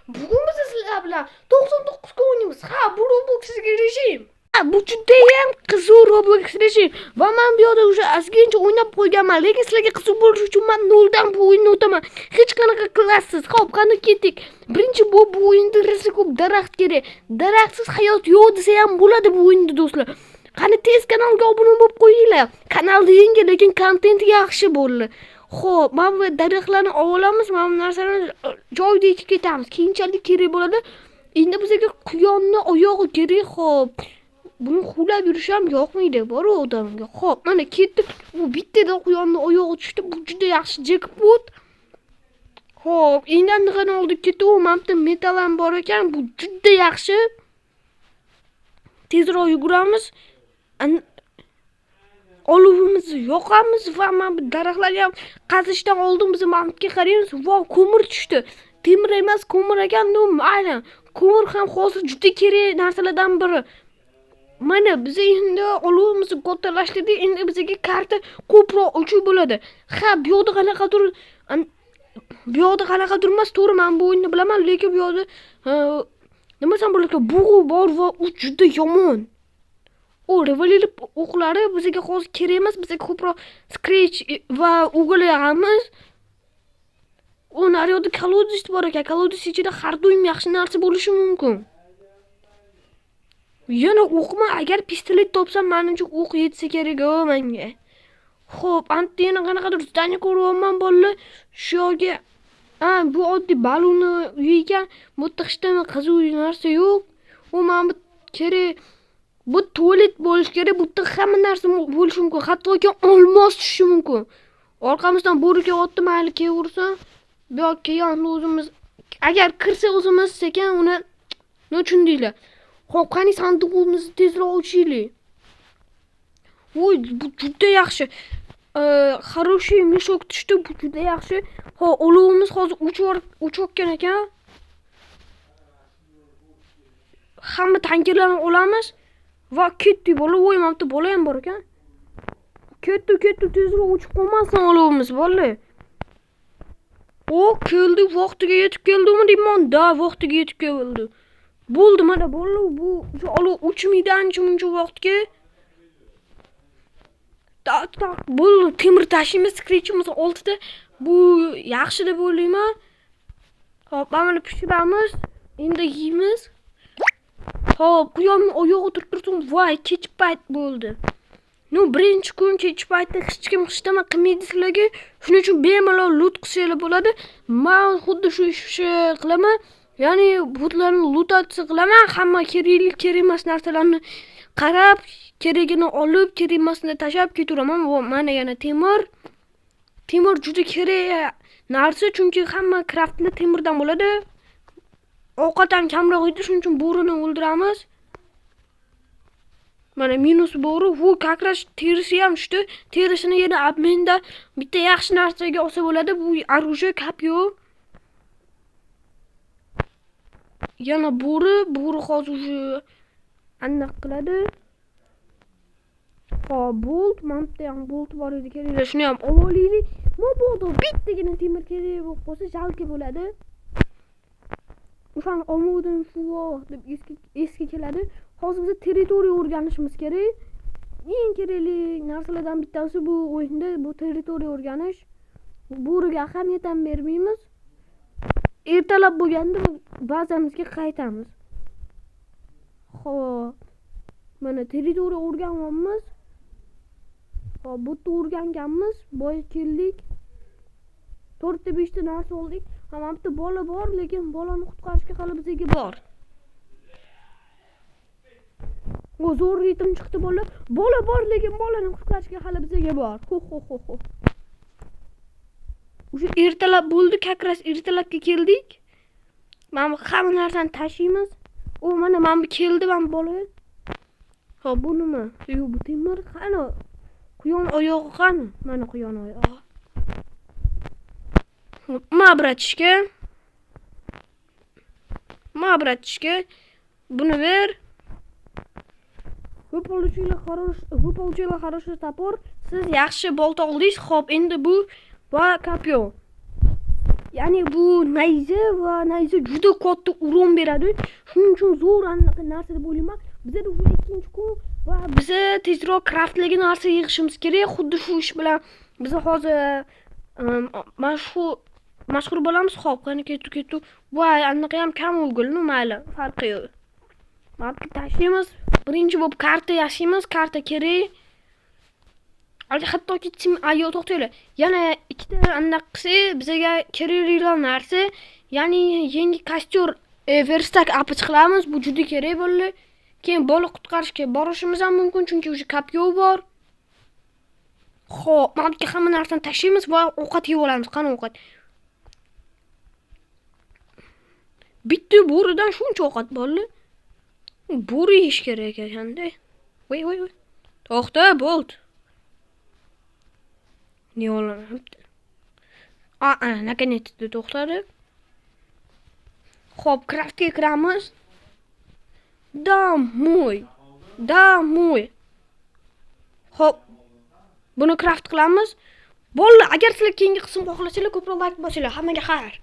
Bugun biz sizlar bilan 99 ga o'ynaymiz. Ha, bu Roblox'ga rejim. Ha, bu judayam qiziq Roblox rejim. Va men bu yerda o'sha azgincha o'ynab qo'yganman, lekin sizlarga qiziq bo'lishi uchun men noldan bu o'yinni o'taman. Hech qanaqa klassiz. Xo'p, qani ketdik. Birinchi bu o'yinda rasa ko'p daraxt kerak. Daraxtsiz hayot yo'q desa ham bo'ladi bu o'yinda do'stlar. Qani tez kanalga obuna bo'lib qo'yinglar. Kanalda yangi, lekin kontent yaxshi bo'ldi. Xo'p, mana bu daraxtlarni olamiz, mana bu narsalarni joyida ekib ketamiz. Keyinchalik kerak bo'ladi. Endi bizga quyonni oyog'i kerak. Xo'p, buni xulab yurish ham yoqmaydi, bor odamga. Xo'p, mana ketdi. Bu bittada quyonni oyog'i tushdi. Bu juda yaxshi jackpot. Xo'p, endi anaqani olib ketdi. Mana bu metal ham bor ekan. Bu juda yaxshi. Tezroq yuguramiz. Olovimizni yoqamiz va mana bu daraxtlarni ham qazishdan oldin biz mantga qaraymiz. Voy, ko'mir tushdi. Temir emas, ko'mir ekan. Aynan. Ko'mir ham hozir juda kerak narsalardan biri. Mana biz endi olovimizni ko'tarishdik. Endi bizga karta ko'proq uchuv bo'ladi. Ha, bu yerda qanaqa emas, to'g'ri, men bu o'yinni bilaman, lekin bu yerda nima san bo'lar ekan, bug'u bor va u juda yomon. O revolver o'qlari bizga hozir kerak emas, bizga ko'proq scratch va o'g'il yag'amiz. O naryoqda kolodis bor ekan. Kolodis ichida har doim yaxshi narsa bo'lishi mumkin. Yana o'qma, agar pistolet topsam, menimcha o'q yetsa kerak-ku menga. Xo'p, antena qanaqadir zdaniya ko'ryapman bolalar. Shu yerga bu oddiy balonni uygan, bu tixshtami qiziq narsa yo'q. U men bu kerak. Bu tualet bo'lish kerak. Bu yerda hamma narsa bo'lishi mumkin. Hattoki olmos tushishi mumkin. Orqamizdan bo'riga otdi, mayli kelaversin. Bu yoqqa yana o'zimiz agar kirsa o'zimiz sekin uni nima tushundinglar. Xo'p, qani sanduqimizni tezroq ochaylik. Voy, bu juda yaxshi. Хороший meshok tushdi, bu juda yaxshi. Xo'p, olovimiz hozir o'chayotgan ekan. Hamma tankerlarni olamiz. Va ketdi bola, voy, mana bu bola ham bor ekan. Ketdi, tezroq o'chib qolmasin olovimiz, bola. O, keldi, vaqtiga yetib keldimi deyman. Da, vaqtiga yetib keldi. Bo'ldi, mana bola, bu olov o'chmaydi ancha-muncha vaqtga. Tak, bo'ldi, temir tashimiz, scratchimiz oltida. Bu yaxshi deb o'ylayman. Xo'p, mana pishiramiz. Endi yeymiz. Xo'p, quyonni oyog'i turib, voy, kech payt bo'ldi. Birinchi kun kech paytda hech kim xishtama qilmaydi sizlarga. Shuning uchun bemalol loot qilsanglar bo'ladi. Men xuddi shu ishni qilaman. Ya'ni butlarni lootatsiya qilaman. Hamma kerak emas narsalarni qarab, kerakini olib, kerak emasini tashlab keturaman. Mana yana temir. Temir juda kerak narsa, chunki hamma craftli temirdan bo'ladi. Ovqat ham kamroq yeydi, shuning uchun bo'rini o'ldiramiz. Mana minus bo'ri, bu kakrash terisi ham tushdi. Terisini yana obmenda bitta yaxshi narsaga olsa bo'ladi. Bu оружие, kopyo. Yana bo'ri hozir aniq qiladi. Xo'p, bolt, menda ham bolt bor edi, kerak. Shuni ham olaylik. Mobodo bittagina temir kerak bo'lib qolsa, jalki bo'ladi. O'shani olmadim shu deb eski keladi. Hozir biz territoriya o'rganishimiz kerak. Eng kerakli narsalardan bittasi bu o'yinda bu territoriya o'rganish. Bo'riga ahamiyat ham bermaymiz. Ertalab bo'lganda bazamizga qaytamiz. Xo'p, mana territoriya o'rganganmiz. Xo'p, bu yerda o'rganganmiz. Boya keldik. 4 ta 5 ta narsa oldik. Hamma bitta bola bor, lekin bolani qutqarishga hali bizga bor. O zo'r ritim chiqdi bola. Bola bor, lekin bolani qutqarishga hali bizga bor. Ho. O'sha ertalab bo'ldi, kakras ertalabga keldik. Mana hamma narsani tashiymiz. Mana bu keldi, mana bola. Xo'p, bu nima? Yo'q, bu temir qani? Quyon oyog'i qani? Mana quyon oyog'i. Bratishka. Buni ver. Вы получили хороший топор. Siz yaxshi bolta oldingiz. Xo'p, endi bu va kopyo. Ya'ni bu nayza va nayza juda katta uron beradi. Shuning uchun zo'r anaqa narsa deb o'ylayman. Bizda bu ikkinchi kun va biza tezroq craftlagan narsa yig'ishimiz kerak. Xuddi shu ish bilan biz hozir mashhur bo'lamiz. Xo'p, qani ketdik. Voy, anaqa ham kam o'g'ilni mayli, farqi yo'q. Mapni tashlaymiz. Birinchi bo'lib karta yashaymiz. Karta kerak. Hattoki ayo to'xtaylar. Yana ikkita anaqasi bizga keraklilar narsa. Ya'ni yangi kostyum verstak olib chiqamiz. Bu juda kerak bo'ldi. Keyin bola qutqarishga borishimiz ham mumkin, chunki o'sha kopyov bor. Xo'p, mapga hamma narsani tashlaymiz va ovqat yeb olamiz. Qani ovqat? Bitta bo'ridan shuncha ovqat bo'ldi. Bo'ri yeyish kerak ekanda. Voy. To'xta, bo'ldi. Ne olamabdi. Наконец-то to'xtadi. Xo'p, craftga kiramiz. Домой. Xo'p. Buni craft qilamiz. Bo'ldi, agar sizlar keyingi qismni xohlasanglar, ko'proq like bosinglar. Hammaga xayr.